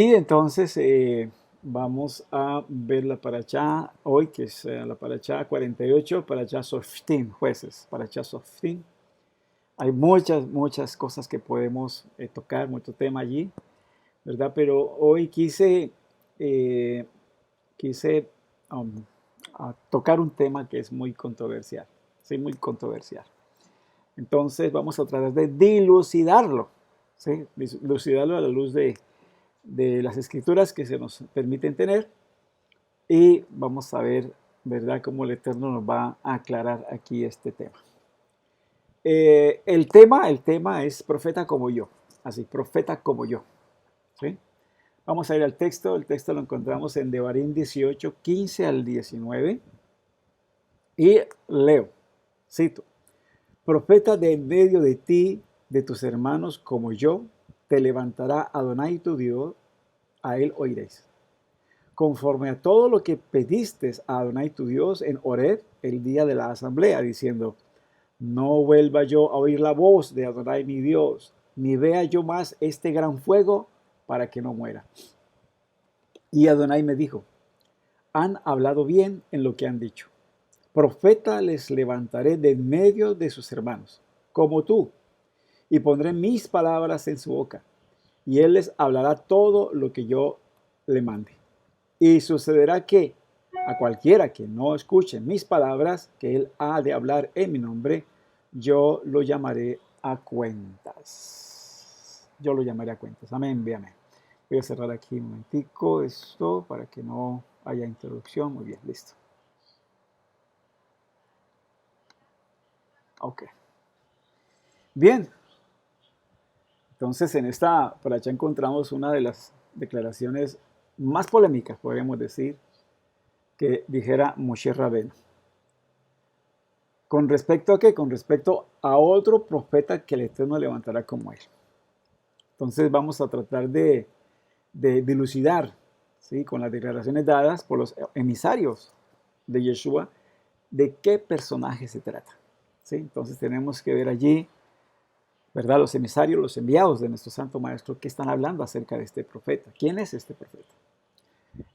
Y entonces vamos a ver la paracha hoy, que es la paracha 48, paracha Softim, jueces, paracha Softim. Hay muchas cosas que podemos tocar, mucho tema allí, ¿verdad? Pero hoy eh, quise um, tocar un tema que es muy controversial, sí, muy controversial. Entonces vamos a tratar de dilucidarlo, ¿sí? Dilucidarlo a la luz de las escrituras que se nos permiten tener y vamos a ver, ¿verdad?, cómo el Eterno nos va a aclarar aquí este tema. El tema es profeta como yo, así, profeta como yo, ¿sí? Vamos a ir al texto, el texto lo encontramos en Devarim 18, 15 al 19 y leo, cito, profeta de en medio de ti, de tus hermanos como yo, te levantará Adonai tu Dios, a él oiréis. Conforme a todo lo que pediste a Adonai tu Dios en Horeb el día de la asamblea, diciendo, no vuelva yo a oír la voz de Adonai mi Dios, ni vea yo más este gran fuego para que no muera. Y Adonai me dijo, han hablado bien en lo que han dicho. Profeta les levantaré de en medio de sus hermanos, como tú, y pondré mis palabras en su boca, y él les hablará todo lo que yo le mande. Y sucederá que a cualquiera que no escuche mis palabras, que él ha de hablar en mi nombre, yo lo llamaré a cuentas. Yo lo llamaré a cuentas. Amén, bien, amén. Voy a cerrar aquí un momentico esto para que no haya interrupción. Muy bien, listo. Ok. Bien. Entonces, en esta paracha encontramos una de las declaraciones más polémicas, podríamos decir, que dijera Moshe Rabbeinu. ¿Con respecto a qué? Con respecto a otro profeta que el Eterno levantará como él. Entonces vamos a tratar de dilucidar, ¿sí?, con las declaraciones dadas por los emisarios de Yeshua, de qué personaje se trata, ¿sí? Entonces tenemos que ver allí, ¿verdad?, los emisarios, los enviados de nuestro Santo Maestro, que están hablando acerca de este profeta. ¿Quién es este profeta?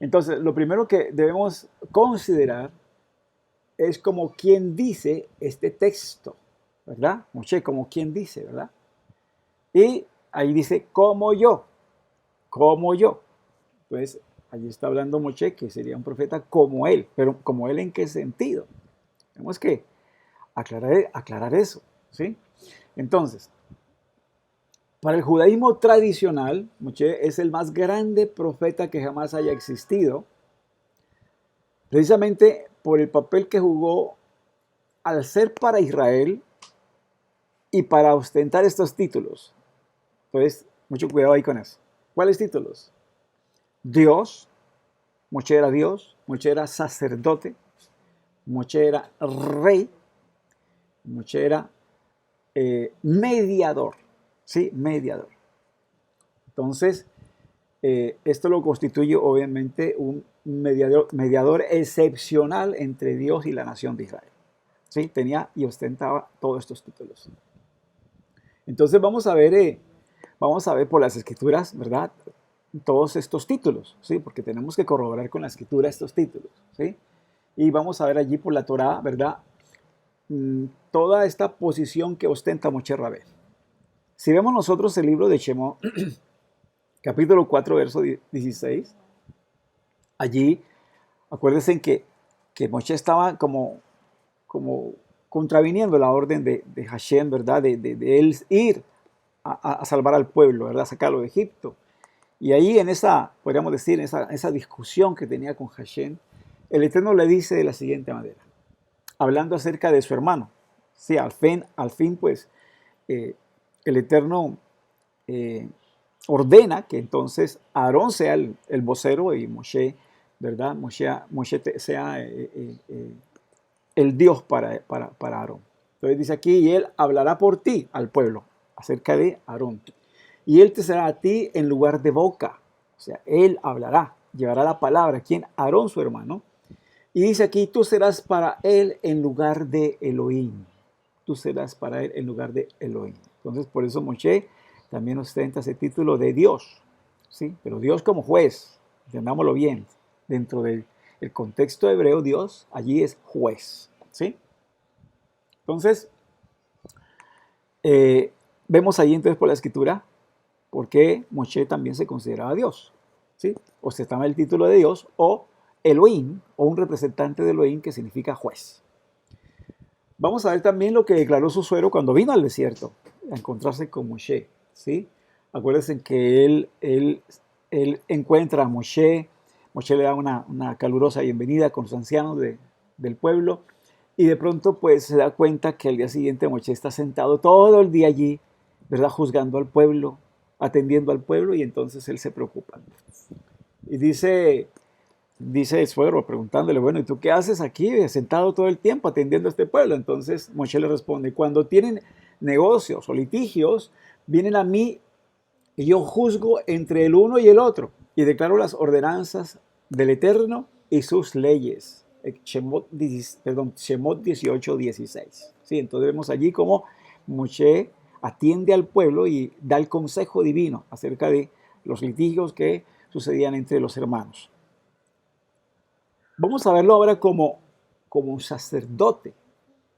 Entonces, lo primero que debemos considerar es como quien dice este texto, ¿verdad? Moshe, como quien dice, ¿verdad? Y ahí dice, como yo, como yo. Entonces, allí está hablando Moshe, que sería un profeta como él, pero como él, ¿en qué sentido? Tenemos que aclarar eso, ¿sí? Entonces, para el judaísmo tradicional, Moshe es el más grande profeta que jamás haya existido, precisamente por el papel que jugó al ser para Israel y para ostentar estos títulos. Entonces, mucho cuidado ahí con eso. ¿Cuáles títulos? Dios, Moshe era sacerdote, Moshe era rey, Moshe era mediador, ¿sí? Mediador. Entonces, esto lo constituye obviamente un mediador excepcional entre Dios y la nación de Israel. ¿Sí? Tenía y ostentaba todos estos títulos. Entonces vamos a ver por las escrituras, ¿verdad?, todos estos títulos, ¿sí? Porque tenemos que corroborar con la escritura estos títulos, ¿sí? Y vamos a ver allí por la Torá, ¿verdad?, toda esta posición que ostenta Moshe Rabén. Si vemos nosotros el libro de Shemot, capítulo 4, verso 16, allí, acuérdense que Moshe estaba como contraviniendo la orden de Hashem, ¿verdad?, de él ir a salvar al pueblo, ¿verdad?, sacarlo de Egipto. Y ahí en esa, podríamos decir, esa discusión que tenía con Hashem, el Eterno le dice de la siguiente manera, hablando acerca de su hermano. Sí, al fin pues, el Eterno eh, ordena que entonces Aarón sea el vocero y Moshe, ¿verdad? Moshe sea el Dios para Aarón. Entonces dice aquí, y él hablará por ti al pueblo, acerca de Aarón. Y él te será a ti en lugar de boca. O sea, él hablará, llevará la palabra. ¿Quién? Aarón, su hermano. Y dice aquí, tú serás para él en lugar de Elohim. Tú serás para él en lugar de Elohim. Entonces, por eso Moshe también ostenta ese título de Dios. ¿sí? Pero Dios como juez, entendámoslo bien, dentro del el contexto hebreo, Dios allí es juez, ¿sí? Entonces, vemos allí entonces por la escritura por qué Moshe también se consideraba Dios, ¿sí? O se estaba el título de Dios, o Elohim, o un representante de Elohim que significa juez. Vamos a ver también lo que declaró su suegro cuando vino al desierto a encontrarse con Moshe, ¿sí? Acuérdense que él encuentra a Moshe, Moshe le da una calurosa bienvenida con los ancianos del pueblo, y de pronto pues se da cuenta que al día siguiente Moshe está sentado todo el día allí, ¿verdad? Juzgando al pueblo, atendiendo al pueblo, y entonces él se preocupa. Y dice el suegro preguntándole, bueno, ¿y tú qué haces aquí sentado todo el tiempo atendiendo a este pueblo? Entonces Moshe le responde, cuando tienen negocios o litigios, vienen a mí y yo juzgo entre el uno y el otro y declaro las ordenanzas del Eterno y sus leyes. Shemot 18:16. Sí, entonces vemos allí cómo Moshe atiende al pueblo y da el consejo divino acerca de los litigios que sucedían entre los hermanos. Vamos a verlo ahora como sacerdote,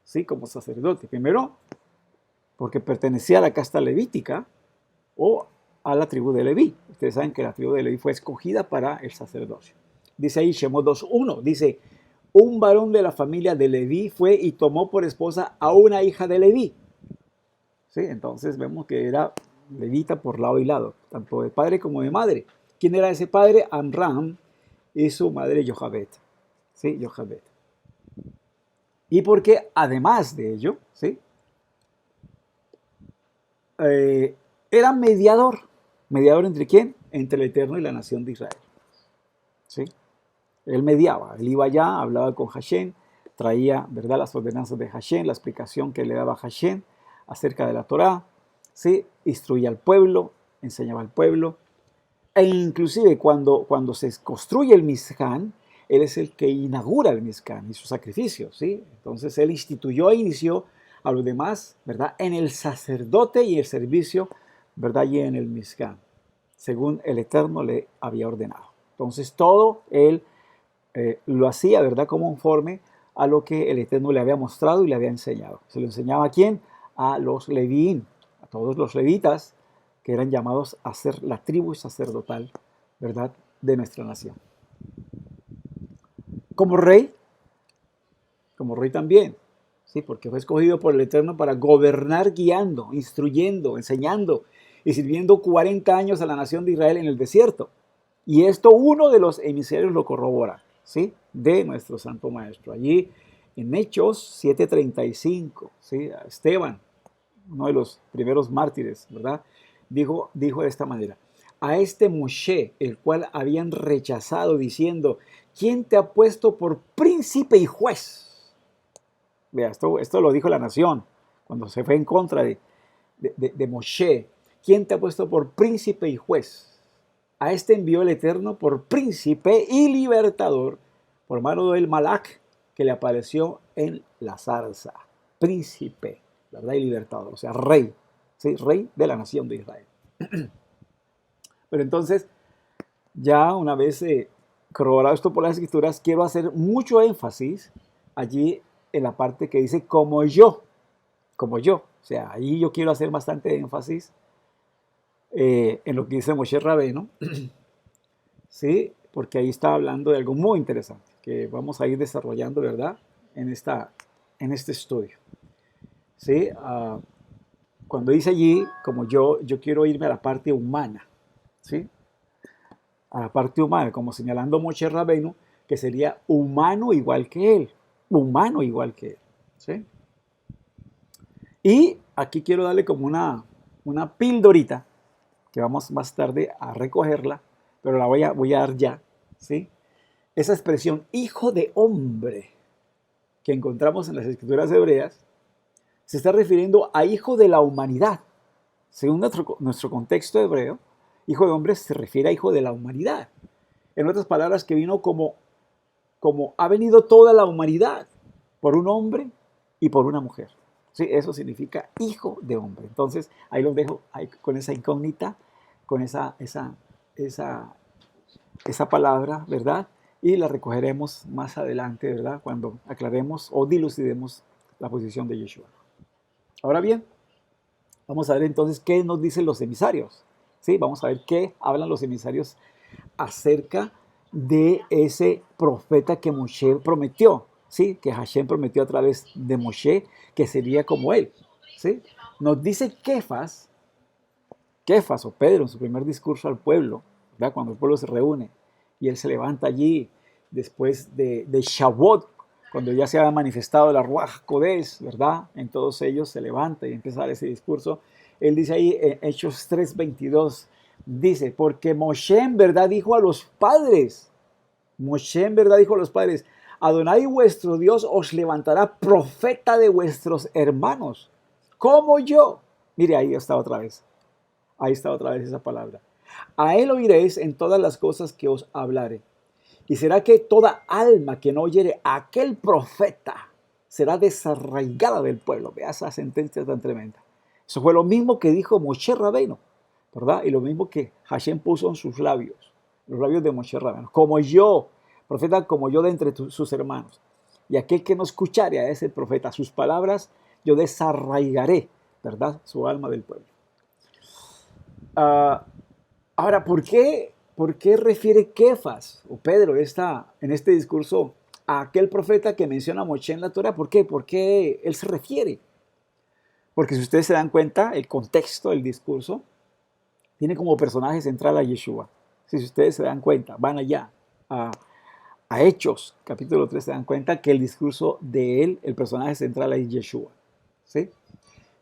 ¿sí? Como sacerdote. Primero, porque pertenecía a la casta levítica o a la tribu de Leví. Ustedes saben que la tribu de Leví fue escogida para el sacerdocio. Dice ahí Shemot 2:1, dice, un varón de la familia de Leví fue y tomó por esposa a una hija de Leví. ¿Sí? Entonces vemos que era levita por lado y lado, tanto de padre como de madre. ¿Quién era ese padre? Amram y su madre Jochebed. ¿Sí? Jochebed. Y porque además de ello, ¿sí? Era mediador. ¿Mediador entre quién? Entre el Eterno y la nación de Israel. ¿Sí? Él mediaba, él iba allá, hablaba con Hashem, traía, ¿verdad?, las ordenanzas de Hashem, la explicación que le daba Hashem acerca de la Torá, ¿sí? Instruía al pueblo, enseñaba al pueblo, e inclusive cuando se construye el Mizkan, él es el que inaugura el Mizkan y sus sacrificios, ¿sí? Entonces él instituyó e inició a los demás, ¿verdad?, en el sacerdote y el servicio, ¿verdad?, y en el Mizkan, según el Eterno le había ordenado. Entonces todo él lo hacía, ¿verdad?, conforme a lo que el Eterno le había mostrado y le había enseñado. ¿Se lo enseñaba a quién? A los levín, a todos los levitas que eran llamados a ser la tribu sacerdotal, ¿verdad?, de nuestra nación. Como rey también, ¿sí? Porque fue escogido por el Eterno para gobernar guiando, instruyendo, enseñando y sirviendo 40 años a la nación de Israel en el desierto. Y esto uno de los emisarios lo corrobora, ¿sí?, de nuestro Santo Maestro. Allí en Hechos 7:35, ¿sí?, Esteban, uno de los primeros mártires, ¿verdad?, dijo de esta manera, a este Moshe, el cual habían rechazado diciendo, ¿quién te ha puesto por príncipe y juez? Vea, esto lo dijo la nación cuando se fue en contra de Moshe. ¿Quién te ha puesto por príncipe y juez? A este envió el Eterno por príncipe y libertador por mano del Malach que le apareció en la zarza. Príncipe, ¿verdad? Y libertador, o sea, rey, ¿sí? Rey de la nación de Israel. Pero entonces, ya una vez corroborado esto por las escrituras, quiero hacer mucho énfasis allí en la parte que dice como yo. O sea, ahí yo quiero hacer bastante énfasis en lo que dice Moshe Rabbeinu, ¿sí? Porque ahí está hablando de algo muy interesante que vamos a ir desarrollando, ¿verdad?, en este estudio, ¿sí? Cuando dice allí, como yo quiero irme a la parte humana, ¿sí? A la parte humana, como señalando Moshe Rabbeinu, que sería humano igual que él, ¿sí? Y aquí quiero darle como una pildorita, que vamos más tarde a recogerla, pero la voy a dar ya, ¿sí? Esa expresión hijo de hombre que encontramos en las escrituras hebreas se está refiriendo a hijo de la humanidad. Según nuestro contexto hebreo, hijo de hombre se refiere a hijo de la humanidad. En otras palabras, que vino como ha venido toda la humanidad, por un hombre y por una mujer. Sí, eso significa hijo de hombre. Entonces, ahí los dejo ahí, con esa incógnita, con esa esa palabra, ¿verdad? Y la recogeremos más adelante, ¿verdad? Cuando aclaremos o dilucidemos la posición de Yeshua. Ahora bien, vamos a ver entonces qué nos dicen los emisarios. ¿Sí? Vamos a ver qué hablan los emisarios acerca de ese profeta que Moshe prometió, ¿sí? Que Hashem prometió a través de Moshe que sería como él, ¿sí? Nos dice Kefas o Pedro en su primer discurso al pueblo, ¿verdad? Cuando el pueblo se reúne y él se levanta allí después de Shavuot, cuando ya se ha manifestado la Ruach Kodesh, ¿verdad? En todos ellos se levanta y empieza a dar ese discurso. Él dice ahí en Hechos 3:22, dice, porque Moshe en verdad dijo a los padres, Adonai vuestro Dios os levantará profeta de vuestros hermanos, como yo. Mire, ahí está otra vez esa palabra. A él oiréis en todas las cosas que os hablare. Y será que toda alma que no oyere a aquel profeta será desarraigada del pueblo. Vea esa sentencia tan tremenda. Eso fue lo mismo que dijo Moshe Rabbeinu, ¿verdad? Y lo mismo que Hashem puso en sus labios, los labios de Moshe Rabbeinu. Como yo, profeta como yo de entre sus hermanos. Y aquel que no escuchare a ese profeta, sus palabras, yo desarraigaré, ¿verdad? Su alma del pueblo. Ahora, ¿por qué refiere Kefas o Pedro en este discurso a aquel profeta que menciona a Moshe en la Torah? ¿Por qué? ¿Por qué él se refiere? Porque si ustedes se dan cuenta, el contexto del discurso tiene como personaje central a Yeshua. Si ustedes se dan cuenta, van allá a Hechos, capítulo 3, se dan cuenta que el discurso de él, el personaje central es Yeshua. ¿Sí?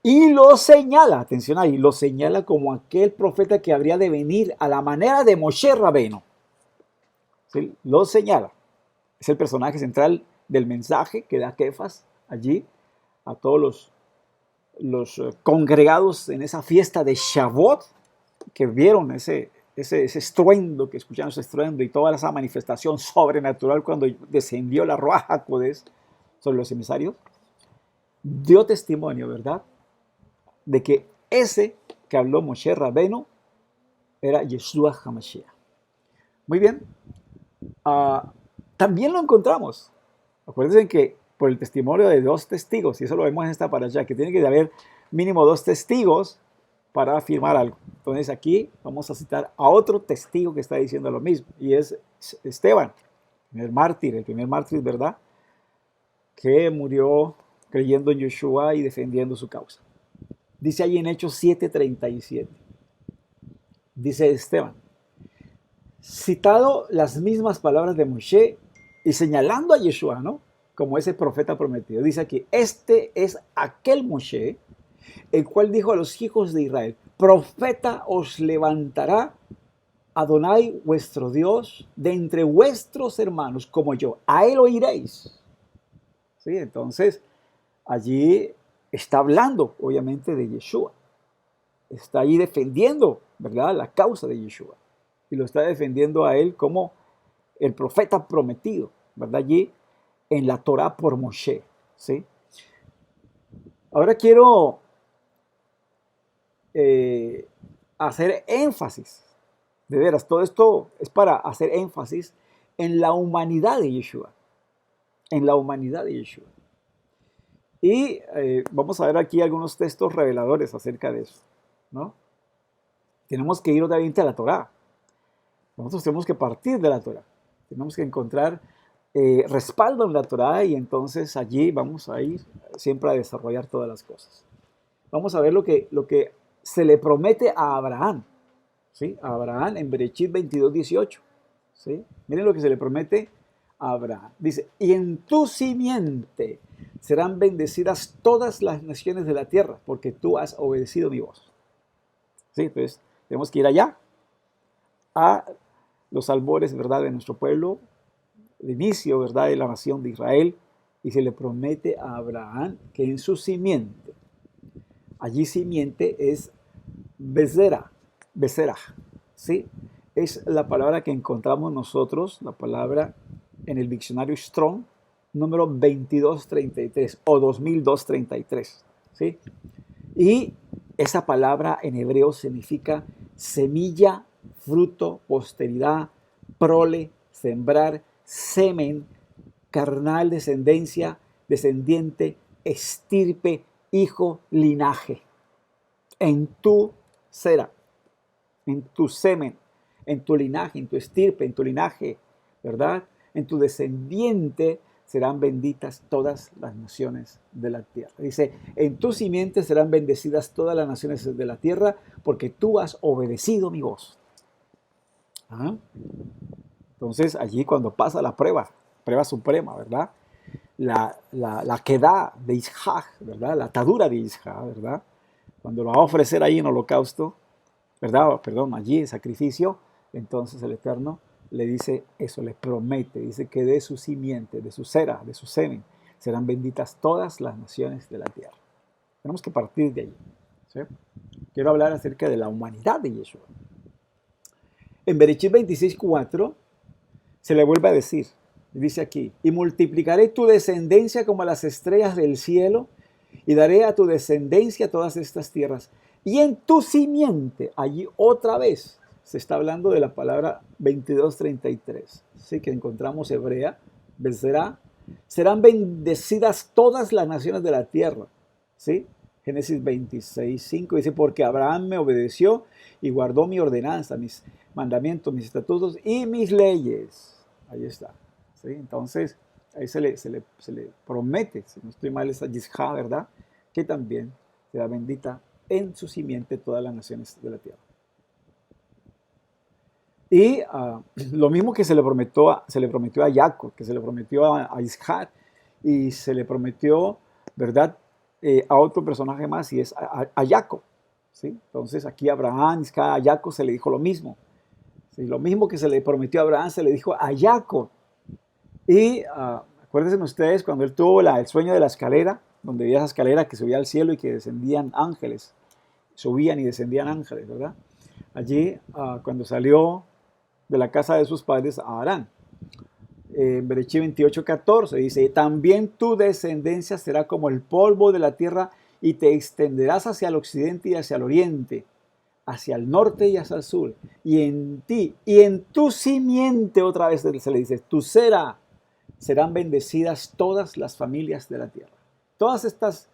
Y lo señala, atención ahí, lo señala como aquel profeta que habría de venir a la manera de Moshe Rabbeinu. ¿Sí? Lo señala. Es el personaje central del mensaje que da Kefas allí a todos los congregados en esa fiesta de Shavuot, que vieron ese estruendo, que escucharon ese estruendo y toda esa manifestación sobrenatural cuando descendió la Ruach HaKodesh sobre los emisarios. Dio testimonio, ¿verdad?, de que ese que habló Moshe Rabbeinu era Yeshua HaMashiach. Muy bien. También lo encontramos. Acuérdense que por el testimonio de 2 testigos, y eso lo vemos en esta parasha, que tiene que haber mínimo 2 testigos para afirmar algo. Entonces aquí vamos a citar a otro testigo que está diciendo lo mismo, y es Esteban, el primer mártir, ¿verdad?, que murió creyendo en Yeshua y defendiendo su causa. Dice ahí en Hechos 7:37, dice Esteban, citado las mismas palabras de Moshe y señalando a Yeshua, ¿no?, como ese profeta prometido. Dice aquí, este es aquel Moshe, el cual dijo a los hijos de Israel, profeta os levantará Adonai vuestro Dios de entre vuestros hermanos como yo, a él oiréis. ¿Sí? Entonces, allí está hablando, obviamente, de Yeshua. Está ahí defendiendo, ¿verdad?, la causa de Yeshua. Y lo está defendiendo a él como el profeta prometido, ¿verdad?, allí en la Torah por Moshe. ¿Sí? Ahora quiero hacer énfasis, de veras, todo esto es para hacer énfasis en la humanidad de Yeshua. En la humanidad de Yeshua. Y vamos a ver aquí algunos textos reveladores acerca de eso, ¿no? Tenemos que ir obviamente a la Torá. Nosotros tenemos que partir de la Torá. Tenemos que encontrar respaldo en la Torá y entonces allí vamos a ir siempre a desarrollar todas las cosas. Vamos a ver lo que se le promete a Abraham, ¿sí? A Abraham en Bereshit 22:18, ¿sí? Miren lo que se le promete a Abraham. Dice, y en tu simiente serán bendecidas todas las naciones de la tierra, porque tú has obedecido mi voz. ¿Sí? Entonces, tenemos que ir allá, a los albores, ¿verdad?, de nuestro pueblo, el inicio, ¿verdad?, de la nación de Israel, y se le promete a Abraham que en su simiente, allí simiente es Bezerah, ¿sí? Es la palabra que encontramos nosotros, la palabra en el diccionario Strong, número 2233 o 2233, ¿sí? Y esa palabra en hebreo significa semilla fruto, posteridad, prole, sembrar, semen, carnal, descendencia, descendiente, estirpe, hijo, linaje. En tu cera, en tu semen, en tu linaje, en tu estirpe, en tu linaje, ¿verdad? En tu descendiente serán benditas todas las naciones de la tierra. Dice, en tu simiente serán bendecidas todas las naciones de la tierra, porque tú has obedecido mi voz. ¿Ah? Entonces, allí cuando pasa la prueba suprema, ¿verdad? La quedá de Isaac, ¿verdad? La atadura de Isaac, ¿verdad? Cuando lo va a ofrecer ahí en holocausto, ¿verdad? Perdón, allí en sacrificio, entonces el Eterno le dice eso, le promete, dice que de su simiente, de su cera, de su semen, serán benditas todas las naciones de la tierra. Tenemos que partir de allí, ¿sí? Quiero hablar acerca de la humanidad de Yeshua. En Bereshit 26:4 se le vuelve a decir, dice aquí, y multiplicaré tu descendencia como las estrellas del cielo, y daré a tu descendencia todas estas tierras. Y en tu simiente, allí otra vez, se está hablando de la palabra 22:33, ¿sí? Que encontramos hebrea, vencerá, serán bendecidas todas las naciones de la tierra, ¿sí? Génesis 26:5 dice, porque Abraham me obedeció y guardó mi ordenanza, mis mandamientos, mis estatutos y mis leyes. Ahí está, ¿sí? Entonces, ahí se le promete, si no estoy mal, esa Yisha, ¿verdad? Que también será bendita en su simiente todas las naciones de la tierra. Y lo mismo que se le prometió a Jacob, que se le prometió a Isaac, y se le prometió, ¿verdad? A otro personaje más, y es a Jacob, ¿sí? Entonces aquí a Abraham, Isaac, a Jacob se le dijo lo mismo. ¿Sí? Lo mismo que se le prometió a Abraham se le dijo a Jacob. Y acuérdense ustedes cuando él tuvo el sueño de la escalera, donde había esa escalera que subía al cielo y que descendían ángeles, subían y descendían ángeles, ¿verdad? Allí, cuando salió de la casa de sus padres a Harán. En Bereshit 28:14 dice, también tu descendencia será como el polvo de la tierra y te extenderás hacia el occidente y hacia el oriente, hacia el norte y hacia el sur. Y en ti y en tu simiente, otra vez se le dice, tu cera, serán bendecidas todas las familias de la tierra. Todas estas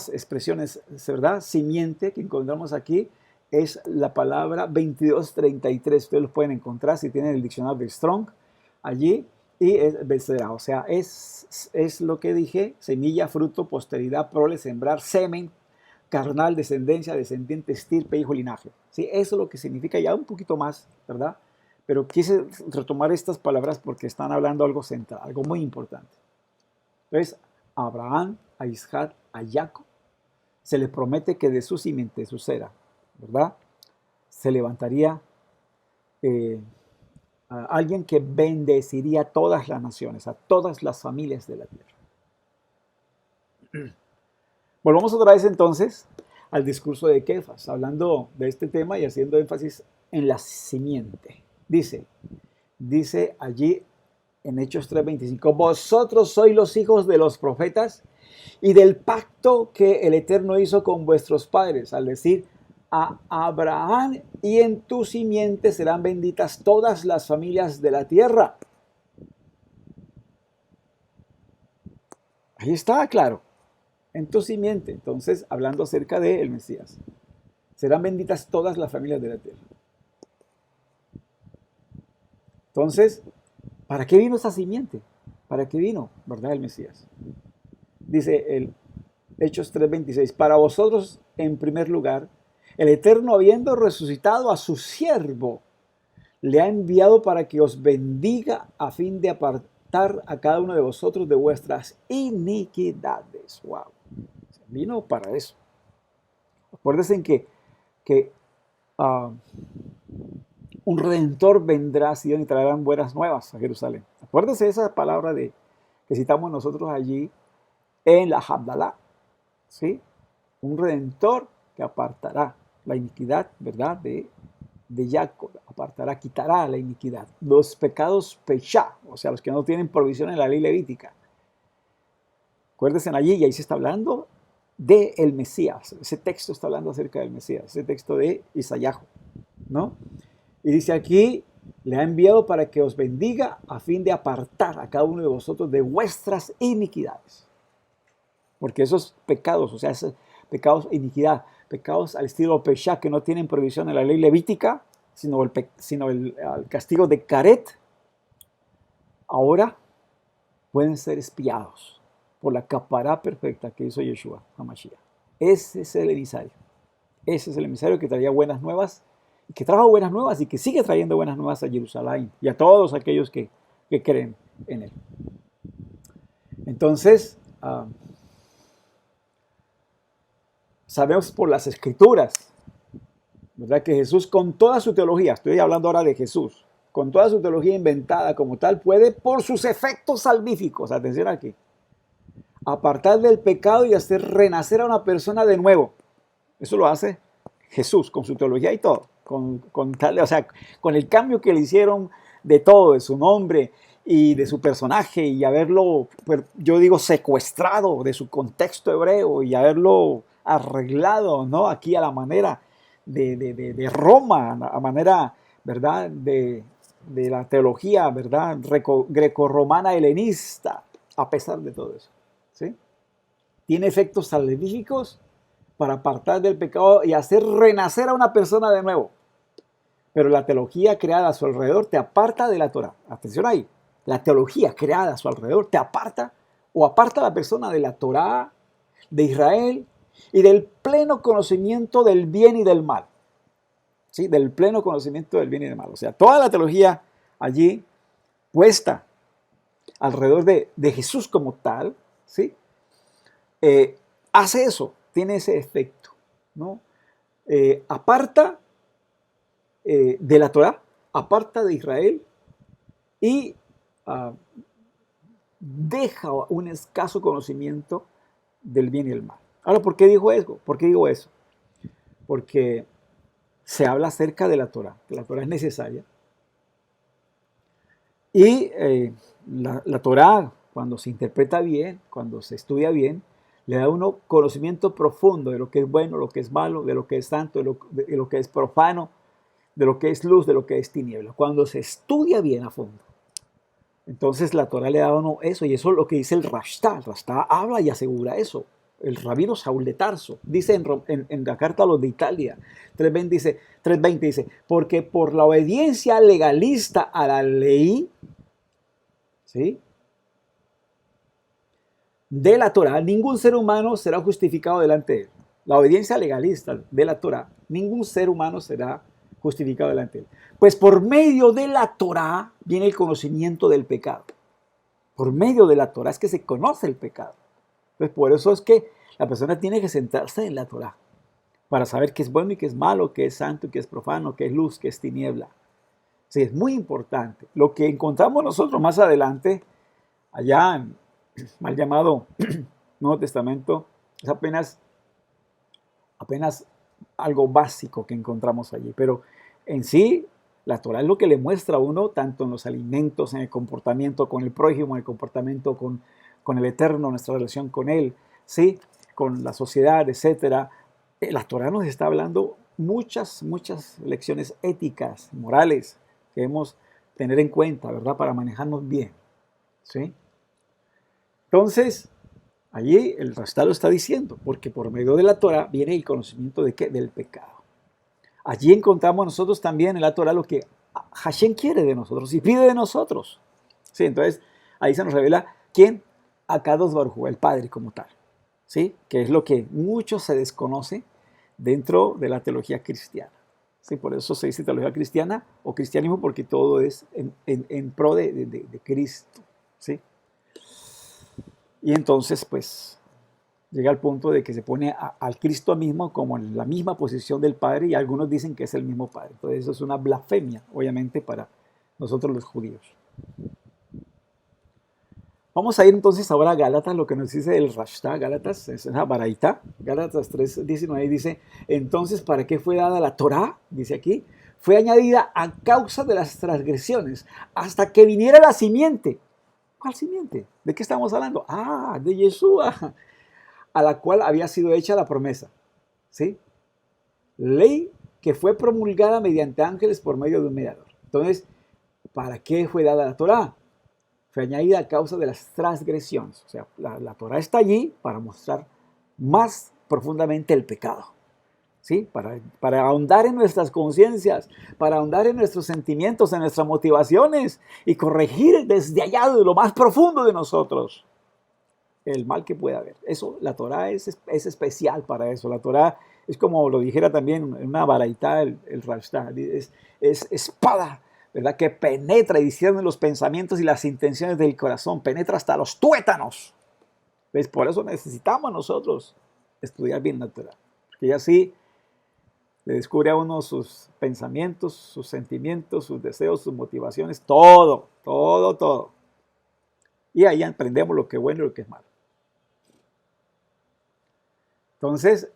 expresiones, ¿verdad? Simiente que encontramos aquí es la palabra 22:33. Ustedes lo pueden encontrar si tienen el diccionario de Strong allí. Y es becerá, o sea, es lo que dije: semilla, fruto, posteridad, prole, sembrar, semen, carnal, descendencia, descendiente, estirpe, hijo, linaje. ¿Sí? Eso es lo que significa, ya un poquito más, ¿verdad? Pero quise retomar estas palabras porque están hablando algo central, algo muy importante. Entonces, a Abraham, a Isaac, a Jacob, se le promete que de su simiente, su cera, ¿verdad? Se levantaría a alguien que bendeciría a todas las naciones, a todas las familias de la tierra. Volvamos otra vez entonces al discurso de Kefas, hablando de este tema y haciendo énfasis en la simiente. Dice allí en Hechos 3:25, vosotros sois los hijos de los profetas y del pacto que el Eterno hizo con vuestros padres, al decir a Abraham, y en tu simiente serán benditas todas las familias de la tierra. Ahí está, claro, en tu simiente. Entonces, hablando acerca del Mesías, serán benditas todas las familias de la tierra. Entonces, ¿para qué vino esa simiente? ¿Para qué vino, verdad, el Mesías? Dice el Hechos 3:26, para vosotros en primer lugar, el Eterno, habiendo resucitado a su siervo, le ha enviado para que os bendiga a fin de apartar a cada uno de vosotros de vuestras iniquidades. Wow, vino para eso. Acuérdense que un redentor vendrá a Sion y traerán buenas nuevas a Jerusalén. Acuérdense de esa palabra que citamos nosotros allí en la Havdalah, ¿sí? Un redentor que apartará la iniquidad, ¿verdad? De Jacob, apartará, quitará la iniquidad, los pecados peshá, o sea, los que no tienen provisión en la ley levítica. Acuérdense allí, y ahí se está hablando del Mesías. Ese texto está hablando acerca del Mesías, ese texto de Isaías, ¿no? Y dice aquí, le ha enviado para que os bendiga a fin de apartar a cada uno de vosotros de vuestras iniquidades. Porque esos pecados, o sea, esos pecados de iniquidad, pecados al estilo Peshá, que no tienen prohibición en la ley levítica, sino el castigo de Caret, ahora pueden ser espiados por la capará perfecta que hizo Yeshua HaMashiach. Ese es el emisario. Ese es el emisario que traía buenas nuevas, que trajo buenas nuevas y que sigue trayendo buenas nuevas a Jerusalén y a todos aquellos que creen en él. Entonces, sabemos por las escrituras, ¿verdad? Que Jesús, con toda su teología, estoy hablando ahora de Jesús, con toda su teología inventada como tal, puede, por sus efectos salvíficos, atención aquí, apartar del pecado y hacer renacer a una persona de nuevo. Eso lo hace Jesús, con su teología y todo, o sea, con el cambio que le hicieron de todo, de su nombre y de su personaje, y haberlo, yo digo, secuestrado de su contexto hebreo y haberlo arreglado, ¿no? Aquí a la manera de Roma, a manera, ¿verdad?, de la teología, ¿verdad?, grecorromana helenista, a pesar de todo eso, ¿sí? Tiene efectos salvíficos para apartar del pecado y hacer renacer a una persona de nuevo. Pero la teología creada a su alrededor te aparta de la Torah. Atención ahí. La teología creada a su alrededor te aparta o aparta a la persona de la Torah, de Israel y del pleno conocimiento del bien y del mal. ¿Sí? Del pleno conocimiento del bien y del mal. O sea, toda la teología allí puesta alrededor de Jesús como tal, ¿sí? Hace eso, tiene ese efecto, ¿no? Aparta de la Torah, aparta de Israel y deja un escaso conocimiento del bien y el mal. Ahora, ¿por qué digo eso? ¿Por qué digo eso? Porque se habla acerca de la Torah, que la Torah es necesaria. Y la Torah, cuando se interpreta bien, cuando se estudia bien, le da a uno conocimiento profundo de lo que es bueno, lo que es malo, de lo que es santo, de lo que es profano, de lo que es luz, de lo que es tiniebla. Cuando se estudia bien a fondo. Entonces la Torah le da a uno eso, y eso es lo que dice el Rashtá. El Rashtá habla y asegura eso. El rabino Saúl de Tarso dice en la carta a los de Italia 3:20 dice, porque por la obediencia legalista a la ley, ¿sí?, de la Torah, ningún ser humano será justificado delante de él. La obediencia legalista de la Torah, ningún ser humano será justificado delante de él. Pues por medio de la Torah viene el conocimiento del pecado. Por medio de la Torah es que se conoce el pecado. Entonces, por eso es que la persona tiene que centrarse en la Torah para saber qué es bueno y qué es malo, qué es santo y qué es profano, qué es luz, qué es tiniebla. Sí, es muy importante. Lo que encontramos nosotros más adelante, allá en mal llamado Nuevo Testamento, es apenas algo básico que encontramos allí. Pero en sí, la Torah es lo que le muestra a uno, tanto en los alimentos, en el comportamiento con el prójimo, en el comportamiento con el Eterno, nuestra relación con Él, ¿sí?, con la sociedad, etc. La Torah nos está hablando muchas lecciones éticas, morales, que debemos tener en cuenta, ¿verdad?, para manejarnos bien, ¿sí? Entonces, allí el Rashtá lo está diciendo, porque por medio de la Torah viene el conocimiento de ¿qué? Del pecado. Allí encontramos nosotros también en la Torah lo que Hashem quiere de nosotros y pide de nosotros. ¿Sí? Entonces, ahí se nos revela quién, Akadosh Baruj Hu, el Padre como tal. ¿Sí? Que es lo que mucho se desconoce dentro de la teología cristiana. ¿Sí? Por eso se dice teología cristiana o cristianismo, porque todo es en pro de Cristo. ¿Sí? Y entonces, pues, llega al punto de que se pone al Cristo mismo como en la misma posición del Padre, y algunos dicen que es el mismo Padre. Entonces eso es una blasfemia, obviamente, para nosotros los judíos. Vamos a ir entonces ahora a Gálatas, lo que nos dice el Rashtá. Gálatas, es una baraita. Gálatas 3:19 dice, entonces, ¿para qué fue dada la Torá? Dice aquí, fue añadida a causa de las transgresiones, hasta que viniera la simiente. ¿Cuál simiente? ¿De qué estamos hablando? De Yeshua, a la cual había sido hecha la promesa. ¿Sí? Ley que fue promulgada mediante ángeles por medio de un mediador. Entonces, ¿para qué fue dada la Torá? Fue añadida a causa de las transgresiones. O sea, la Torá está allí para mostrar más profundamente el pecado. ¿Sí? Para ahondar en nuestras conciencias, para ahondar en nuestros sentimientos, en nuestras motivaciones y corregir desde allá, de lo más profundo de nosotros, el mal que pueda haber. Eso, la Torá es especial para eso. La Torá es como lo dijera también en una baraitá el Rav Shah, es espada, ¿verdad? Que penetra y discierne los pensamientos y las intenciones del corazón, penetra hasta los tuétanos. ¿Ves? Por eso necesitamos nosotros estudiar bien la Torá, porque así le descubre a uno sus pensamientos, sus sentimientos, sus deseos, sus motivaciones, todo, todo, todo. Y ahí aprendemos lo que es bueno y lo que es malo. Entonces,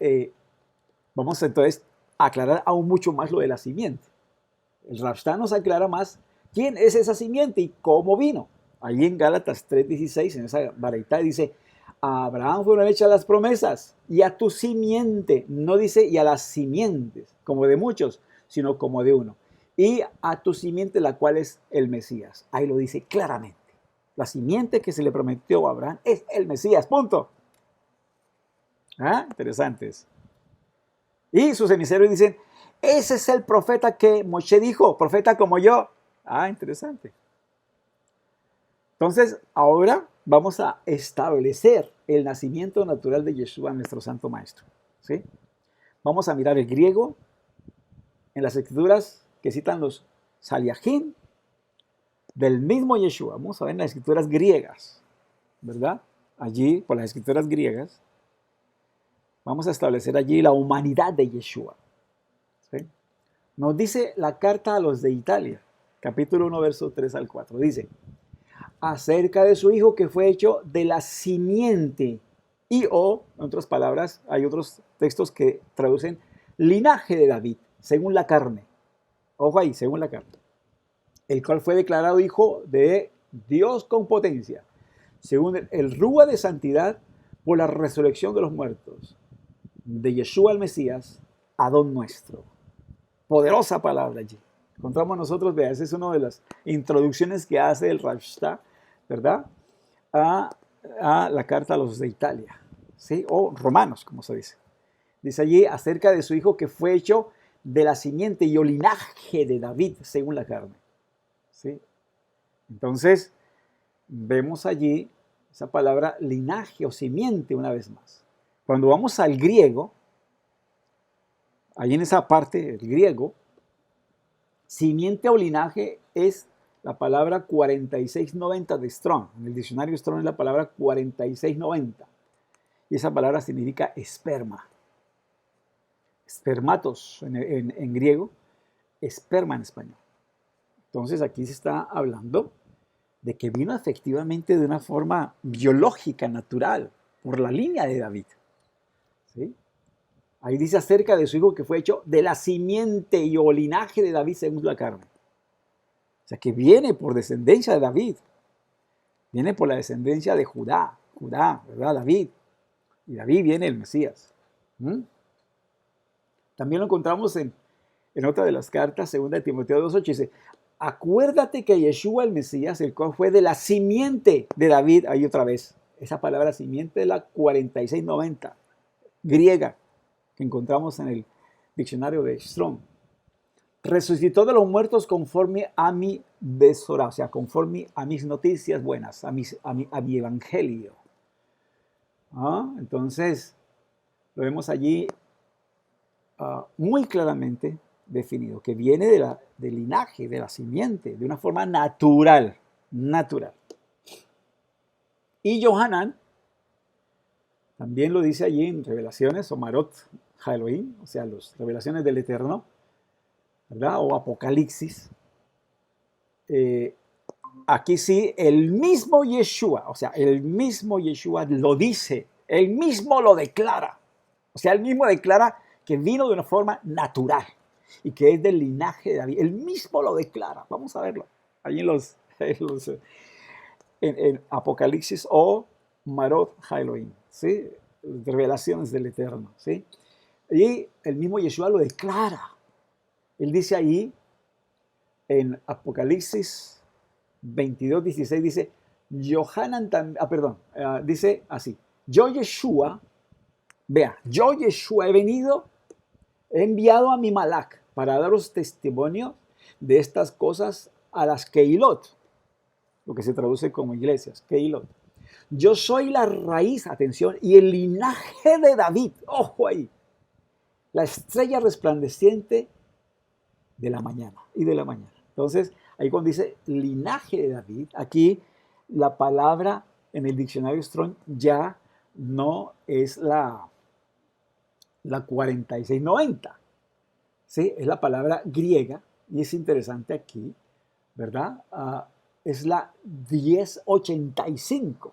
vamos entonces a aclarar aún mucho más lo de la simiente. El Rav Shah nos aclara más quién es esa simiente y cómo vino. Allí en Gálatas 3:16, en esa baraitá, dice: a Abraham fueron hechas las promesas y a tu simiente, no dice y a las simientes, como de muchos, sino como de uno. Y a tu simiente, la cual es el Mesías. Ahí lo dice claramente. La simiente que se le prometió a Abraham es el Mesías, punto. ¿Ah? Interesantes. Y sus emisarios dicen: ese es el profeta que Moshe dijo, profeta como yo. Ah, interesante. Entonces, ahora vamos a establecer el nacimiento natural de Yeshua, nuestro Santo Maestro. ¿Sí? Vamos a mirar el griego en las escrituras que citan los Saliachim del mismo Yeshua. Vamos a ver en las escrituras griegas, ¿verdad? Allí, por las escrituras griegas, vamos a establecer allí la humanidad de Yeshua. ¿Sí? Nos dice la carta a los de Italia, capítulo 1, verso 3 al 4. Dice: acerca de su hijo que fue hecho de la simiente y o, en otras palabras, hay otros textos que traducen linaje de David, según la carne. Ojo ahí, según la carne. El cual fue declarado hijo de Dios con potencia, según el rúa de santidad, por la resurrección de los muertos, de Yeshua el Mesías, Adón nuestro. Poderosa palabra allí. Encontramos nosotros, vea, esa es una de las introducciones que hace el Rav Shah, ¿verdad? A la carta a los de Italia, ¿sí? O romanos, como se dice. Dice allí acerca de su hijo que fue hecho de la simiente y o linaje de David, según la carne, ¿sí? Entonces, vemos allí esa palabra linaje o simiente una vez más. Cuando vamos al griego, allí en esa parte, el griego, simiente o linaje es la palabra 4690 de Strong. En el diccionario Strong es la palabra 4690. Y esa palabra significa esperma. Spermatos en griego, esperma en español. Entonces aquí se está hablando de que vino efectivamente de una forma biológica, natural, por la línea de David. ¿Sí? Ahí dice acerca de su hijo que fue hecho de la simiente y o linaje de David según la carne. O sea, que viene por descendencia de David. Viene por la descendencia de Judá, ¿verdad? David. Y David viene el Mesías. También lo encontramos en otra de las cartas, 2 de Timoteo 2:8, dice: acuérdate que Yeshua el Mesías, el cual fue de la simiente de David, ahí otra vez, esa palabra simiente de la 4690, griega, que encontramos en el diccionario de Strong. Resucitó de los muertos conforme a mi besorá, o sea, conforme a mis noticias buenas, a mi evangelio. Entonces, lo vemos allí muy claramente definido, que viene del linaje, de la simiente, de una forma natural. Y Yohanan también lo dice allí en Revelaciones, o Marot HaElohim, o sea, las revelaciones del Eterno, ¿verdad? O Apocalipsis. Aquí sí, el mismo Yeshua, o sea, el mismo Yeshua lo dice, él mismo lo declara. O sea, él mismo declara que vino de una forma natural y que es del linaje de David. Él mismo lo declara. Vamos a verlo. Ahí en Apocalipsis o Marot HaElohim, ¿sí? Revelaciones del Eterno, ¿sí? Y el mismo Yeshua lo declara. Él dice ahí, en Apocalipsis 22:16, dice, dice así, yo Yeshua, vea, yo Yeshua he enviado a mi Malach para daros testimonio de estas cosas a las Keilot, lo que se traduce como iglesias, Keilot. Yo soy la raíz, atención, y el linaje de David, ojo ahí, la estrella resplandeciente de la mañana y de la mañana. Entonces, ahí cuando dice linaje de David, aquí la palabra en el diccionario Strong ya no es la 4690, ¿sí? Es la palabra griega y es interesante aquí, ¿verdad? Es la 1085.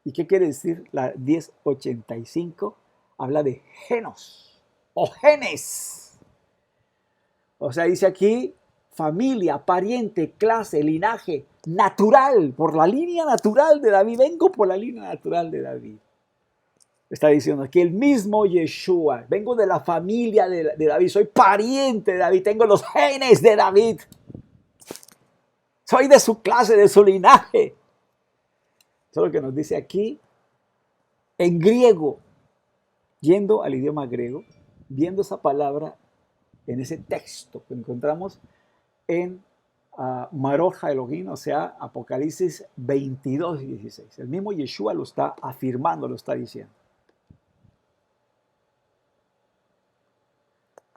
¿Y qué quiere decir la 1085? Habla de genos o genes. O sea, dice aquí familia, pariente, clase, linaje, natural, por la línea natural de David. Vengo por la línea natural de David. Está diciendo aquí el mismo Yeshua. Vengo de la familia de David, soy pariente de David, tengo los genes de David. Soy de su clase, de su linaje. Eso es lo que nos dice aquí en griego, yendo al idioma griego, viendo esa palabra en ese texto que encontramos en Maroja Elohim, o sea, Apocalipsis 22:16. El mismo Yeshua lo está afirmando, lo está diciendo.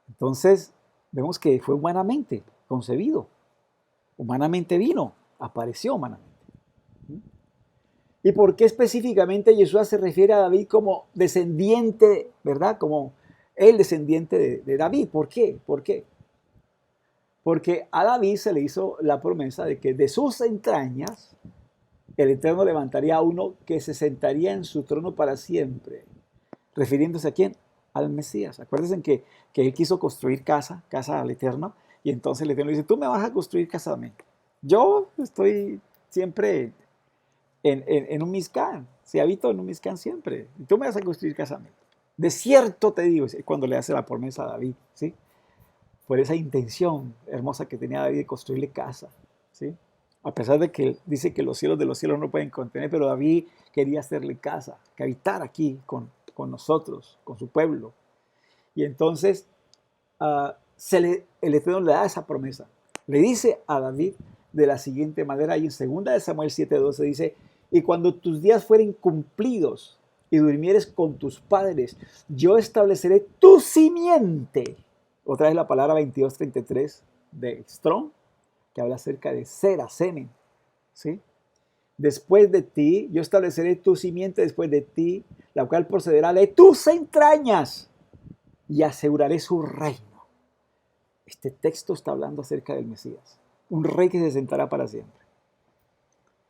Entonces, vemos que fue humanamente concebido, humanamente vino, apareció humanamente. ¿Y por qué específicamente Yeshua se refiere a David como descendiente, verdad? Como el descendiente de David. ¿Por qué? ¿Por qué? Porque a David se le hizo la promesa de que de sus entrañas el Eterno levantaría a uno que se sentaría en su trono para siempre. ¿Refiriéndose a quién? Al Mesías. Acuérdense que él quiso construir casa al Eterno, y entonces el Eterno dice, tú me vas a construir casa a mí. Yo estoy siempre en un Mizcán, si habito en un Mizcán siempre, y tú me vas a construir casa a mí. De cierto te digo, cuando le hace la promesa a David, ¿sí? Por esa intención hermosa que tenía David de construirle casa, ¿sí? A pesar de que dice que los cielos de los cielos no pueden contener, pero David quería hacerle casa, que habitar aquí con nosotros, con su pueblo. Y entonces el Eterno le da esa promesa. Le dice a David de la siguiente manera, y en 2 de Samuel 7:12 dice, y cuando tus días fueren cumplidos y durmieres con tus padres, yo estableceré tu simiente. Otra vez la palabra 22:33 de Strong, que habla acerca de cera, semen, ¿sí? Después de ti, yo estableceré tu simiente después de ti, la cual procederá de tus entrañas, y aseguraré su reino. Este texto está hablando acerca del Mesías, un rey que se sentará para siempre,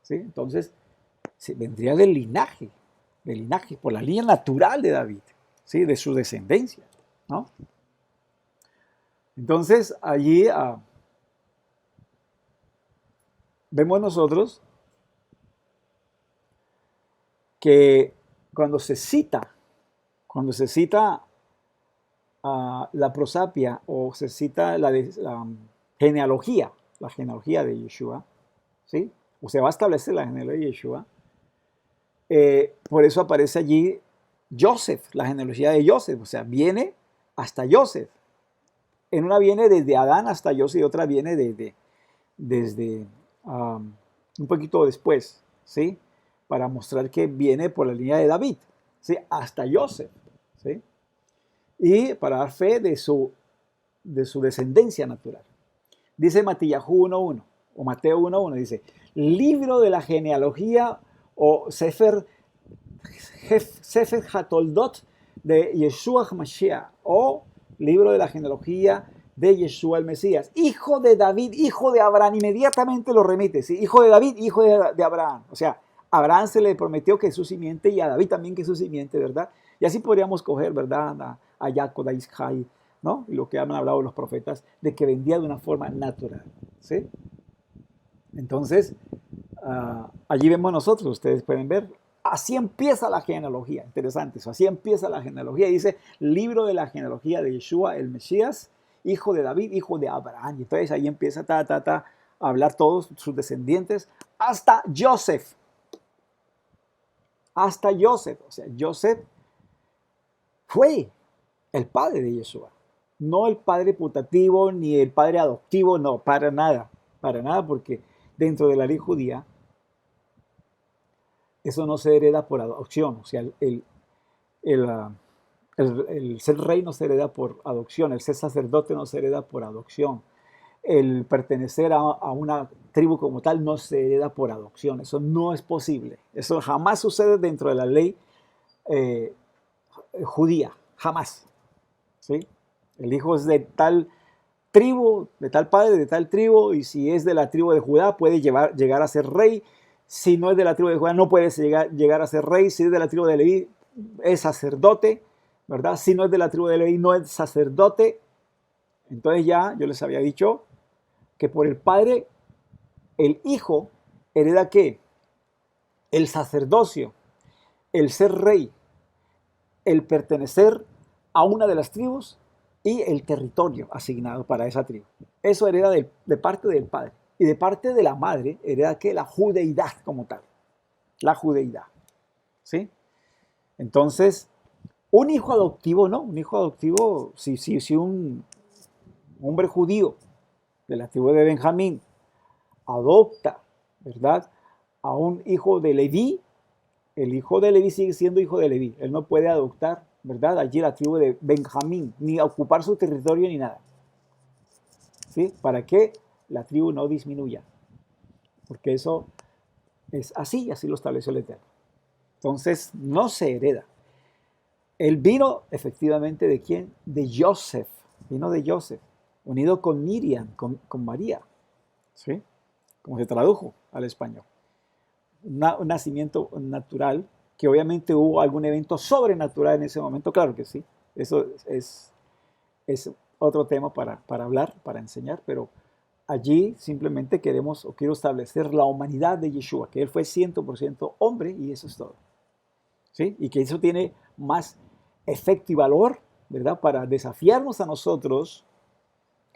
¿sí? Entonces, vendría del linaje, por la línea natural de David, ¿sí? De su descendencia, ¿no? Entonces, allí vemos nosotros que cuando se cita la prosapia o se cita la genealogía de Yeshua, ¿sí? O se va a establecer la genealogía de Yeshua, por eso aparece allí Joseph, la genealogía de Joseph, o sea, viene hasta Joseph. En una viene desde Adán hasta Joseph y otra viene desde un poquito después, ¿sí? Para mostrar que viene por la línea de David, ¿sí? Hasta Joseph, ¿sí? Y para dar fe de su descendencia natural. Dice Matillahu 1:1 o Mateo 1:1, dice, libro de la genealogía o Sefer Hatoldot de Yeshua HaMashiach, o libro de la genealogía de Yeshua el Mesías, hijo de David, hijo de Abraham. Inmediatamente lo remite, ¿sí? Hijo de David, hijo de Abraham. O sea, a Abraham se le prometió que es su simiente y a David también que es su simiente, ¿verdad? Y así podríamos coger, ¿verdad? A Jacob, a Ishaí, ¿no? Y lo que han hablado los profetas, de que vendía de una forma natural, ¿sí? Entonces, allí vemos nosotros, ustedes pueden ver, así empieza la genealogía. Interesante eso, así empieza la genealogía. Dice, libro de la genealogía de Yeshua, el Mesías, hijo de David, hijo de Abraham. Y entonces ahí empieza a hablar todos sus descendientes, hasta Joseph. Hasta Joseph. O sea, Joseph fue el padre de Yeshua. No el padre putativo ni el padre adoptivo, no, para nada, porque dentro de la ley judía eso no se hereda por adopción. O sea, el ser rey no se hereda por adopción, el ser sacerdote no se hereda por adopción, el pertenecer a una tribu como tal no se hereda por adopción. Eso no es posible. Eso jamás sucede dentro de la ley judía, jamás. ¿Sí? El hijo es de tal tribu, de tal padre, de tal tribu, y si es de la tribu de Judá puede llegar a ser rey. Si no es de la tribu de Judá no puede llegar a ser rey. Si es de la tribu de Leví es sacerdote, ¿verdad? Si no es de la tribu de Leví no es sacerdote. Entonces ya yo les había dicho que por el padre el hijo hereda ¿qué? El sacerdocio, el ser rey, el pertenecer a una de las tribus y el territorio asignado para esa tribu. Eso hereda de parte del padre. Y de parte de la madre hereda que la judeidad como tal. La judeidad. ¿Sí? Entonces, un hijo adoptivo, ¿no? Un hijo adoptivo, si un hombre judío de la tribu de Benjamín adopta, ¿verdad?, a un hijo de Leví, el hijo de Leví sigue siendo hijo de Leví. Él no puede adoptar, ¿verdad?, allí la tribu de Benjamín, ni ocupar su territorio ni nada. ¿Sí? Para que la tribu no disminuya. Porque eso es así lo estableció el Eterno. Entonces, no se hereda. Él vino efectivamente ¿de quién? De Joseph. Vino de Joseph, unido con Miriam, con María. ¿Sí? Como se tradujo al español. Un nacimiento natural, que obviamente hubo algún evento sobrenatural en ese momento, claro que sí. Eso es otro tema para hablar, para enseñar, pero allí simplemente quiero establecer la humanidad de Yeshua, que él fue 100% hombre y eso es todo. ¿Sí? Y que eso tiene más efecto y valor, ¿verdad?, para desafiarnos a nosotros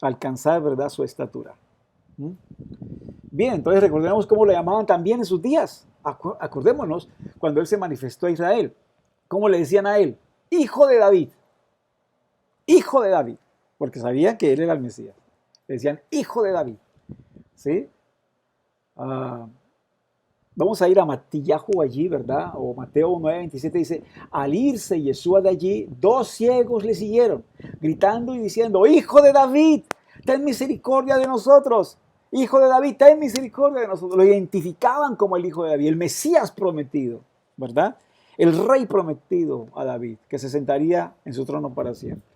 a alcanzar, ¿verdad?, su estatura. ¿Mm? Bien, entonces recordemos cómo le llamaban también en sus días. Acordémonos cuando él se manifestó a Israel. ¿Cómo le decían a él? Hijo de David. Hijo de David. Porque sabían que él era el Mesías. Le decían hijo de David. ¿Sí? Vamos a ir a Matillahu allí, ¿verdad? O Mateo 9:27 dice, al irse Yeshua de allí, 2 ciegos le siguieron, gritando y diciendo, hijo de David, ten misericordia de nosotros. Hijo de David, ten misericordia de nosotros. Lo identificaban como el hijo de David, el Mesías prometido, ¿verdad? El rey prometido a David, que se sentaría en su trono para siempre.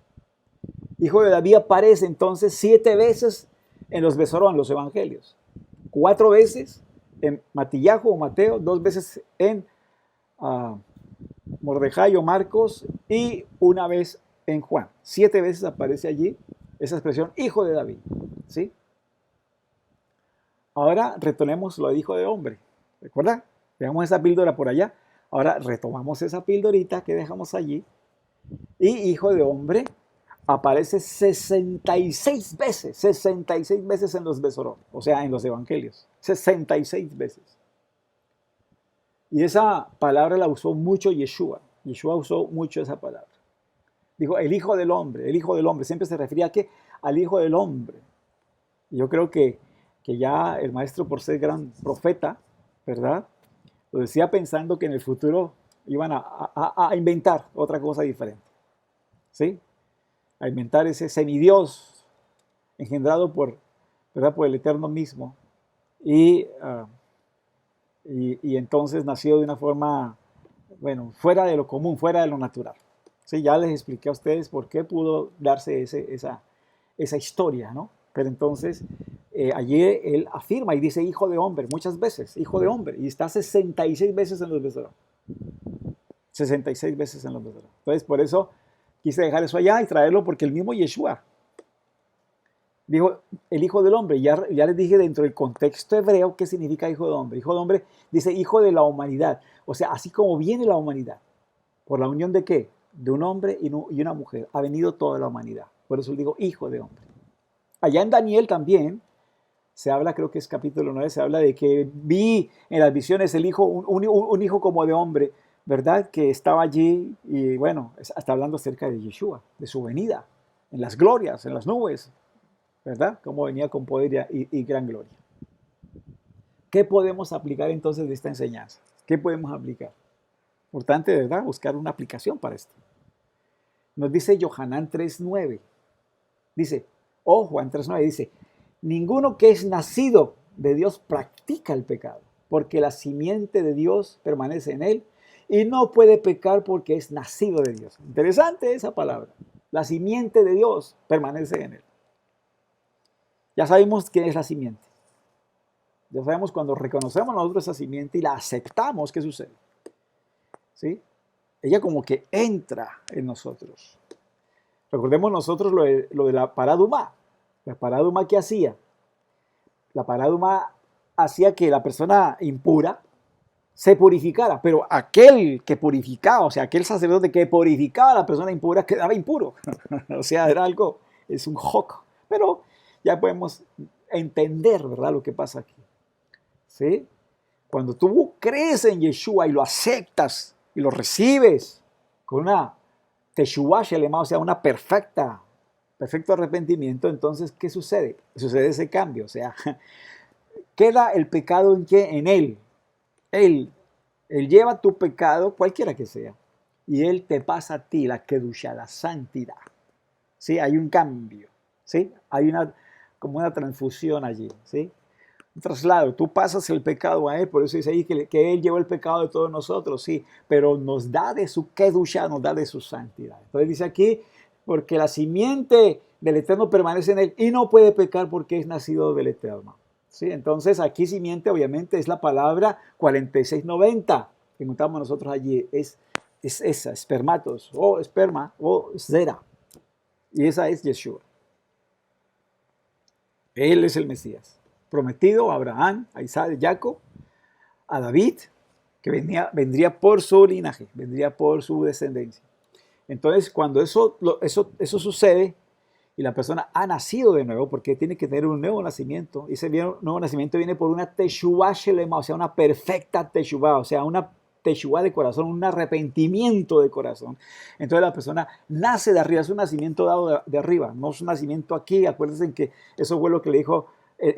Hijo de David aparece entonces 7 veces en los Besorón, los evangelios. 4 veces en Matillahu o Mateo, 2 veces en Mordejai o Marcos y 1 vez en Juan. 7 veces aparece allí esa expresión, hijo de David. ¿Sí? Ahora retomemos lo de hijo de hombre. ¿Recuerda? Dejamos esa píldora por allá. Ahora retomamos esa píldorita que dejamos allí. Y hijo de hombre aparece 66 veces en los Besorot, o sea, en los evangelios. 66 veces. Y esa palabra la usó mucho Yeshua. Yeshua usó mucho esa palabra. Dijo, el hijo del hombre, el hijo del hombre. Siempre se refería a qué? Al hijo del hombre. Y yo creo que ya el maestro, por ser gran profeta, ¿verdad?, lo decía pensando que en el futuro iban a inventar otra cosa diferente. ¿Sí? A inventar ese semidios engendrado ¿verdad?, por el Eterno mismo. Y entonces nació de una forma, bueno, fuera de lo común, fuera de lo natural. ¿Sí? Ya les expliqué a ustedes por qué pudo darse esa historia, ¿no? Pero entonces, allí él afirma y dice hijo de hombre, muchas veces, hijo de hombre, y está 66 veces en los Besorot. 66 veces en los Besorot. Entonces, por eso quise dejar eso allá y traerlo, porque el mismo Yeshua dijo el hijo del hombre. Ya les dije dentro del contexto hebreo qué significa hijo de hombre. Hijo de hombre dice hijo de la humanidad. O sea, así como viene la humanidad, ¿por la unión de qué? De un hombre y una mujer. Ha venido toda la humanidad. Por eso él dijo hijo de hombre. Allá en Daniel también se habla, creo que es capítulo 9, se habla de que vi en las visiones el hijo, un hijo como de hombre, ¿verdad? Que estaba allí y bueno, está hablando acerca de Yeshua, de su venida, en las glorias, en las nubes, ¿verdad? Cómo venía con poder y gran gloria. ¿Qué podemos aplicar entonces de esta enseñanza? ¿Qué podemos aplicar? Importante, ¿verdad? Buscar una aplicación para esto. Nos dice Yohanan 3:9. Dice, Juan 3:9 dice, ninguno que es nacido de Dios practica el pecado, porque la simiente de Dios permanece en él y no puede pecar porque es nacido de Dios. Interesante esa palabra. La simiente de Dios permanece en él. Ya sabemos quién es la simiente. Ya sabemos cuando reconocemos nosotros esa simiente y la aceptamos, ¿qué sucede? ¿Sí? Ella como que entra en nosotros. Recordemos nosotros lo de la paraduma. La paraduma, ¿qué hacía? La paraduma hacía que la persona impura se purificara, pero aquel que purificaba, o sea, aquel sacerdote que purificaba a la persona impura quedaba impuro. O sea, era algo, es un joco. Pero ya podemos entender, ¿verdad?, lo que pasa aquí. ¿Sí? Cuando tú crees en Yeshua y lo aceptas y lo recibes con una Teshuvah Shelema, o sea, una perfecto arrepentimiento, entonces, ¿qué sucede? Sucede ese cambio, o sea, queda el pecado en qué? En él. Él lleva tu pecado, cualquiera que sea, y él te pasa a ti la Kedusha, la santidad. ¿Sí? Hay un cambio, ¿sí? Hay como una transfusión allí, ¿sí? Un traslado, tú pasas el pecado a él, por eso dice ahí que él llevó el pecado de todos nosotros, sí, pero nos da de su Kedusha, nos da de su santidad. Entonces dice aquí, porque la simiente del Eterno permanece en él y no puede pecar porque es nacido del Eterno. ¿Sí? Entonces aquí simiente obviamente es la palabra 4690 que encontramos nosotros allí, es esa, espermatos, o esperma, o zera, y esa es Yeshua. Él es el Mesías prometido a Abraham, a Isaac, a Jacob, a David, que vendría por su linaje, vendría por su descendencia. Entonces, cuando eso sucede y la persona ha nacido de nuevo, porque tiene que tener un nuevo nacimiento, y ese nuevo nacimiento viene por una Teshuvah Shelema, o sea, una perfecta Teshuvah, o sea, una Teshuvah de corazón, un arrepentimiento de corazón. Entonces la persona nace de arriba, es un nacimiento dado de arriba, no es un nacimiento aquí. Acuérdense que eso fue lo que le dijo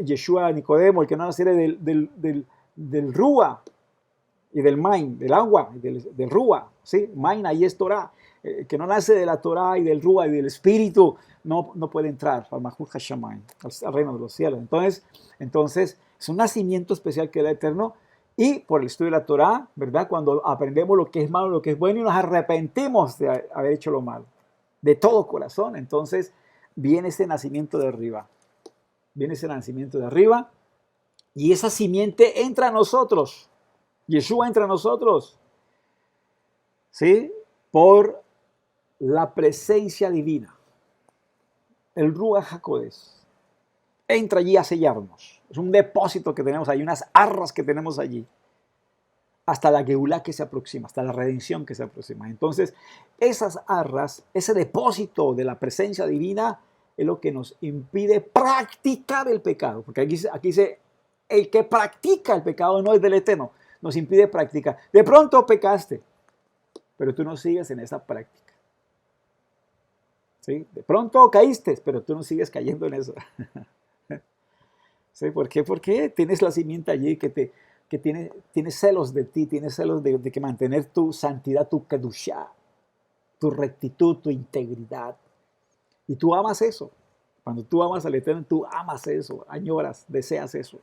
Yeshua a Nicodemo, el que no naciera del Rúa y del Main, del agua, del Rúa, ¿sí? Main ahí es Torah. Que no nace de la Torah y del Rúa y del Espíritu, no puede entrar al Mahut Hashamayim, al reino de los cielos. Entonces, es un nacimiento especial que da Eterno, y por el estudio de la Torah, ¿verdad? Cuando aprendemos lo que es malo, lo que es bueno, y nos arrepentimos de haber hecho lo malo, de todo corazón, entonces viene ese nacimiento de arriba. Viene ese nacimiento de arriba, y esa simiente entra a nosotros. Yeshua entra a nosotros, ¿sí? Por la presencia divina. El Ruach HaKodesh entra allí a sellarnos. Es un depósito que tenemos allí, unas arras que tenemos allí, hasta la Geulá que se aproxima, hasta la redención que se aproxima. Entonces, esas arras, ese depósito de la presencia divina, es lo que nos impide practicar el pecado. Porque aquí dice, el que practica el pecado no es del Eterno, nos impide practicar. De pronto pecaste, pero tú no sigues en esa práctica. ¿Sí? De pronto caíste, pero tú no sigues cayendo en eso. ¿Sí? ¿Por qué? Porque tienes la simiente allí que tiene celos de ti, tiene celos de que mantener tu santidad, tu kedushá, tu rectitud, tu integridad. Y tú amas eso. Cuando tú amas al Eterno, tú amas eso, añoras, deseas eso.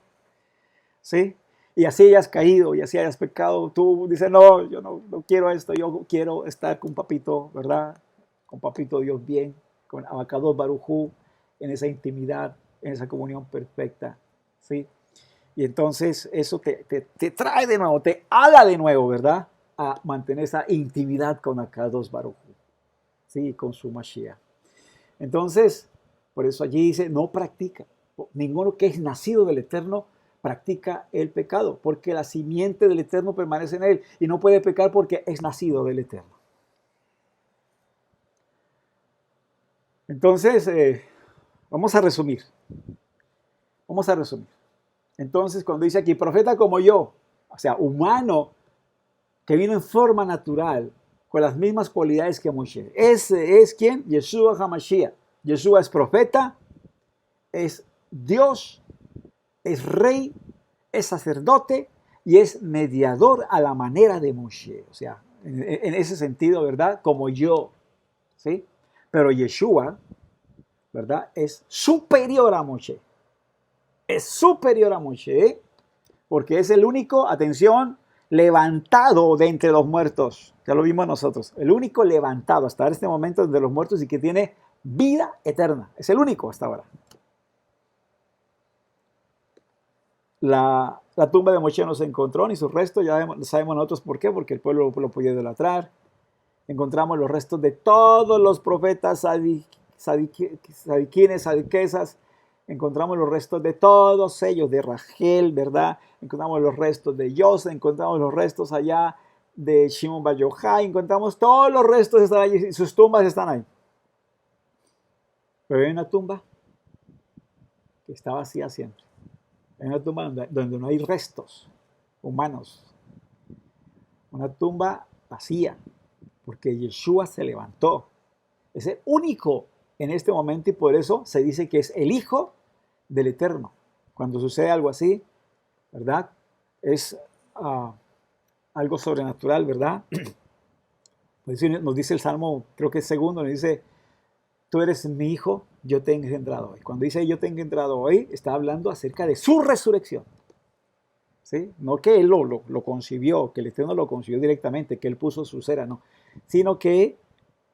¿Sí? Y así hayas caído, y así hayas pecado, tú dices, no, yo no quiero esto, yo quiero estar con papito, ¿verdad? Con papito Dios bien, con Abacados Barujú, en esa intimidad, en esa comunión perfecta, ¿sí? Y entonces eso te trae de nuevo, te ala de nuevo, ¿verdad? A mantener esa intimidad con Abacados Barujú, ¿sí? Con su Mashiach. Entonces, por eso allí dice, no practica. Ninguno que es nacido del Eterno practica el pecado, porque la simiente del Eterno permanece en él y no puede pecar porque es nacido del Eterno. Entonces, vamos a resumir. Vamos a resumir. Entonces, cuando dice aquí, profeta como yo, o sea, humano, que vino en forma natural, con las mismas cualidades que Moshe. Ese es quien, Yeshua HaMashiach. Yeshua es profeta, es Dios, es rey, es sacerdote y es mediador a la manera de Moshe. O sea, en ese sentido, ¿verdad? Como yo, ¿sí? Pero Yeshua, ¿verdad? Es superior a Moshe. Es superior a Moshe, porque es el único, atención, levantado de entre los muertos. Ya lo vimos nosotros. El único levantado hasta este momento de los muertos y que tiene vida eterna. Es el único hasta ahora. La tumba de Moshe no se encontró, ni sus restos. Ya sabemos nosotros por qué, porque el pueblo lo podía idolatrar. Encontramos los restos de todos los profetas sadiquines, sadiquesas. Encontramos los restos de todos ellos, de Rachel, ¿verdad? Encontramos los restos de Yosef, encontramos los restos allá de Shimon Bar Yochai, encontramos todos los restos están allí, y sus tumbas están ahí. Pero hay una tumba que está vacía siempre. Hay una tumba donde no hay restos humanos. Una tumba vacía, porque Yeshua se levantó. Es el único en este momento y por eso se dice que es el Hijo del Eterno. Cuando sucede algo así, ¿verdad? Es algo sobrenatural, ¿verdad? Pues nos dice el Salmo, creo que es segundo, nos dice, tú eres mi hijo, yo te he engendrado hoy. Cuando dice yo te he engendrado hoy, está hablando acerca de su resurrección. ¿Sí? No que él lo concibió, que el Eterno lo concibió directamente, que él puso su cera, no. Sino que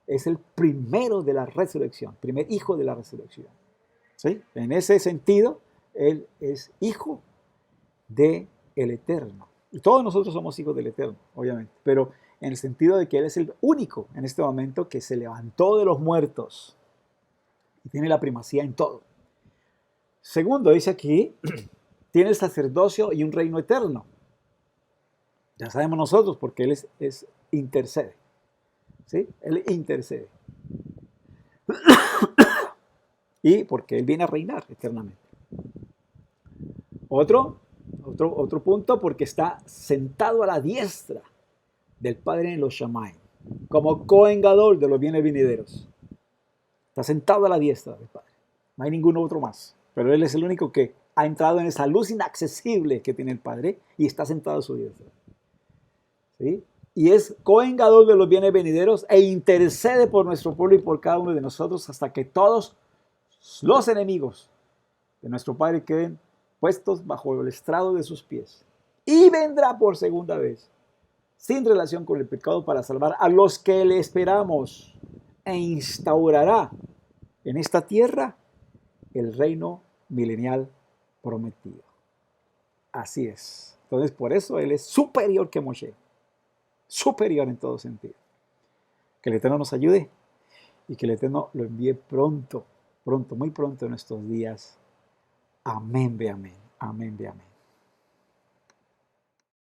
es el primero de la resurrección, primer hijo de la resurrección. ¿Sí? En ese sentido, él es hijo del Eterno. Y todos nosotros somos hijos del Eterno, obviamente, pero en el sentido de que él es el único en este momento que se levantó de los muertos y tiene la primacía en todo. Segundo, dice aquí, tiene el sacerdocio y un reino eterno. Ya sabemos nosotros porque él es intercede. ¿Sí? Él intercede. Y porque él viene a reinar eternamente. Otro punto, porque está sentado a la diestra del Padre en los Shamayim, como Cohen Gadol de los bienes venideros. Está sentado a la diestra del Padre. No hay ningún otro más. Pero él es el único que ha entrado en esa luz inaccesible que tiene el Padre y está sentado a su diestra. ¿Sí? Y es Cohen Gadol de los bienes venideros e intercede por nuestro pueblo y por cada uno de nosotros hasta que todos los enemigos de nuestro Padre queden puestos bajo el estrado de sus pies. Y vendrá por segunda vez, sin relación con el pecado, para salvar a los que le esperamos e instaurará en esta tierra el reino milenial prometido. Así es. Entonces, por eso él es superior que Moshe. Superior en todo sentido. Que el Eterno nos ayude y que el Eterno lo envíe pronto, muy pronto en estos días. Amén, ve amén. Amén, ve amén.